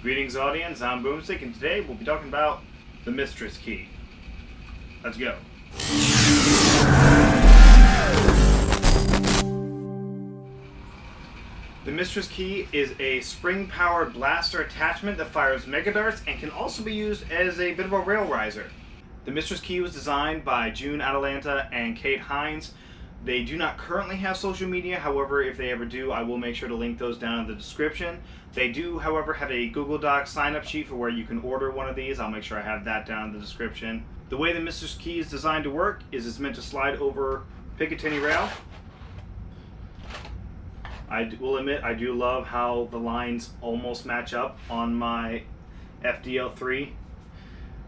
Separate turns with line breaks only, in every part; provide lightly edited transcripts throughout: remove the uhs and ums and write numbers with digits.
Greetings audience, I'm Boomstick, and today we'll be talking about the Mistress Key. Let's go. The Mistress Key is a spring-powered blaster attachment that fires mega darts and can also be used as a bit of a rail riser. The Mistress Key was designed by June Atalanta and Kate Hines. They do not currently have social media, however, if they ever do, I will make sure to link those down in the description. They do, however, have a Google Docs sign-up sheet for where you can order one of these. I'll make sure I have that down in the description. The way the Mistress Key is designed to work is it's meant to slide over Picatinny rail. I will admit, I do love how the lines almost match up on my FDL3.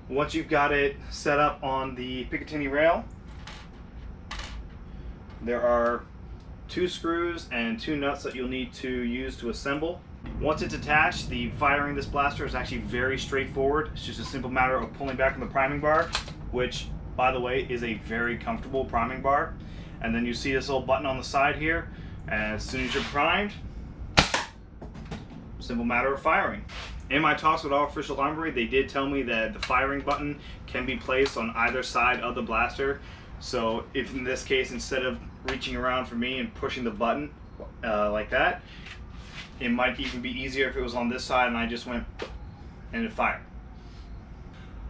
Once you've got it set up on the Picatinny rail, there are 2 screws and 2 nuts that you'll need to use to assemble. Once it's attached, the firing this blaster is actually very straightforward. It's just a simple matter of pulling back on the priming bar, which, by the way, is a very comfortable priming bar. And then you see this little button on the side here, and as soon as you're primed, simple matter of firing. In my talks with Official Armory, they did tell me that the firing button can be placed on either side of the blaster. So if in this case, instead of reaching around for me and pushing the button like that, it might even be easier if it was on this side and I just went and it fired.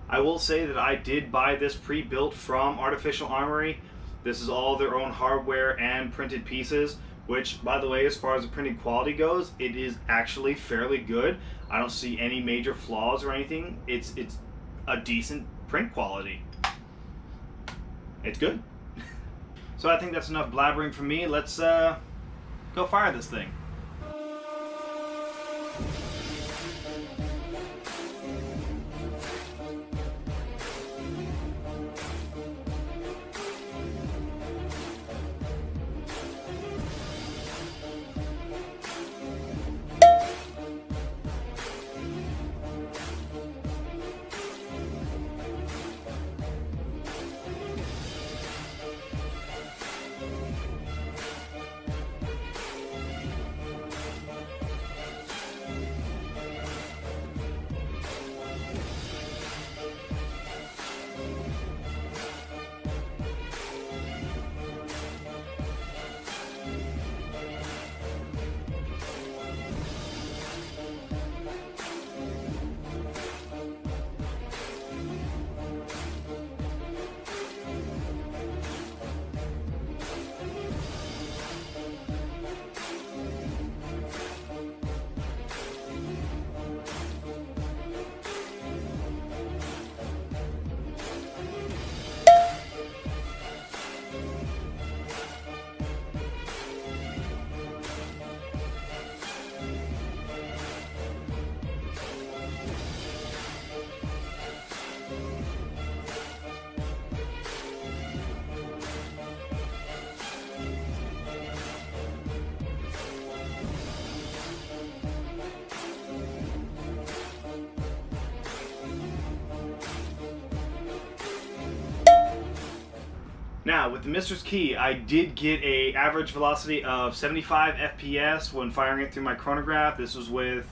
I will say that I did buy this pre-built from Artificial Armory. This is all their own hardware and printed pieces, which, by the way, as far as the printing quality goes, it is actually fairly good. I don't see any major flaws or anything. It's a decent print quality. It's good. So I think that's enough blabbering from me. Let's go fire this thing. Now, with the Mistress Key, I did get an average velocity of 75 FPS when firing it through my chronograph. This was with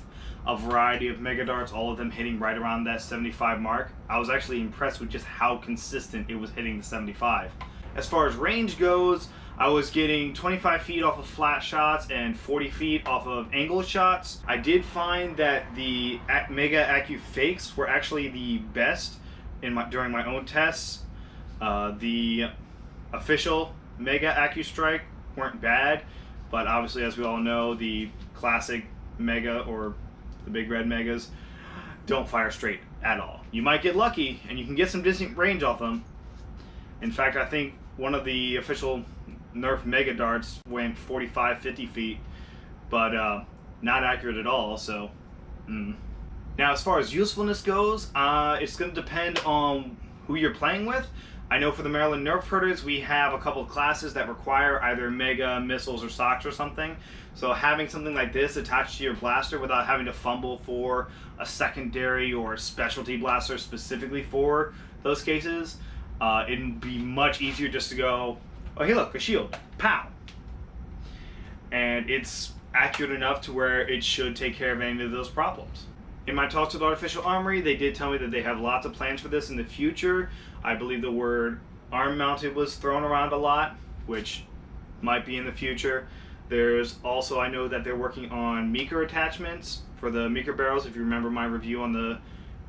a variety of mega darts, all of them hitting right around that 75 mark. I was actually impressed with just how consistent it was hitting the 75. As far as range goes, I was getting 25 feet off of flat shots and 40 feet off of angle shots. I did find that the Mega Accu Fakes were actually the best during my own tests. The official Mega Accu Strike weren't bad, but obviously, as we all know, the classic Mega or the Big Red Megas don't fire straight at all. You might get lucky and you can get some decent range off them. In fact, I think one of the official Nerf Mega Darts went 45-50 feet, but not accurate at all, so Now, as far as usefulness goes, it's going to depend on who you're playing with. I know for the Maryland Nerf herders, we have a couple of classes that require either mega, missiles, or socks or something. So having something like this attached to your blaster without having to fumble for a secondary or specialty blaster specifically for those cases, it'd be much easier just to go, oh hey look, a shield, pow! And it's accurate enough to where it should take care of any of those problems. In my talks with Artificial Armory, they did tell me that they have lots of plans for this in the future. I believe the word arm mounted was thrown around a lot, which might be in the future. There's also, I know that they're working on Meeker attachments for the Meeker barrels. If you remember my review on the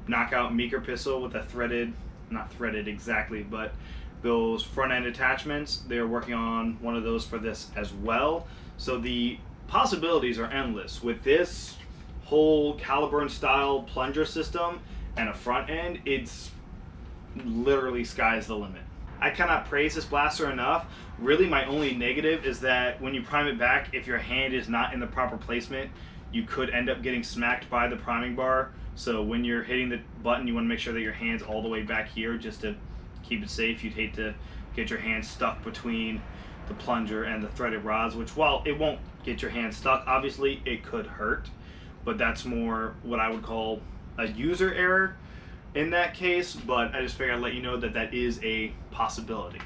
knockout Meeker pistol with the threaded, not threaded exactly, but those front end attachments, they're working on one of those for this as well. So the possibilities are endless with this whole Caliburn style plunger system and a front end. It's literally sky's the limit. I cannot praise this blaster enough. Really, my only negative is that when you prime it back, if your hand is not in the proper placement, you could end up getting smacked by the priming bar. So when you're hitting the button, you want to make sure that your hand's all the way back here just to keep it safe. You'd hate to get your hand stuck between the plunger and the threaded rods, which, while it won't get your hand stuck, obviously it could hurt. But that's more what I would call a user error in that case. But I just figured I'd let you know that that is a possibility.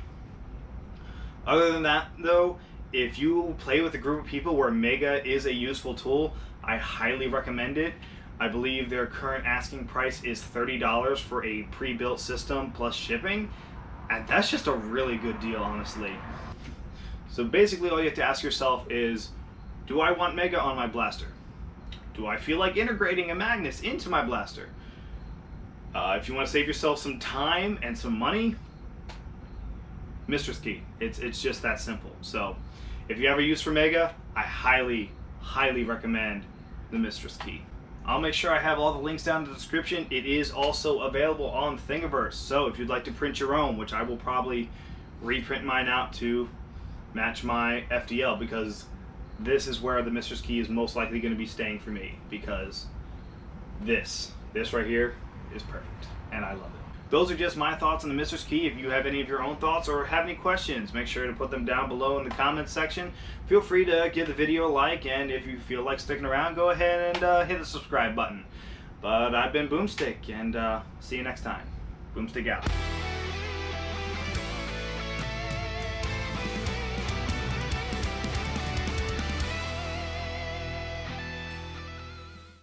Other than that, though, if you play with a group of people where Mega is a useful tool, I highly recommend it. I believe their current asking price is $30 for a pre-built system plus shipping, and that's just a really good deal, honestly. So basically all you have to ask yourself is, do I want Mega on my blaster? Do I feel like integrating a Magnus into my blaster? If you want to save yourself some time and some money, Mistress Key. It's just that simple. So if you have a use for Mega, I highly recommend the Mistress Key. I'll make sure I have all the links down in the description. It is also available on Thingiverse. So if you'd like to print your own, which I will probably reprint mine out to match my FDL, because this is where the Mistress Key is most likely going to be staying for me, because this right here is perfect and I love it. Those are just my thoughts on the Mistress Key. If you have any of your own thoughts or have any questions, make sure to put them down below in the comments section. Feel free to give the video a like, and if you feel like sticking around, go ahead and hit the subscribe button. But I've been Boomstick, and see you next time. Boomstick out.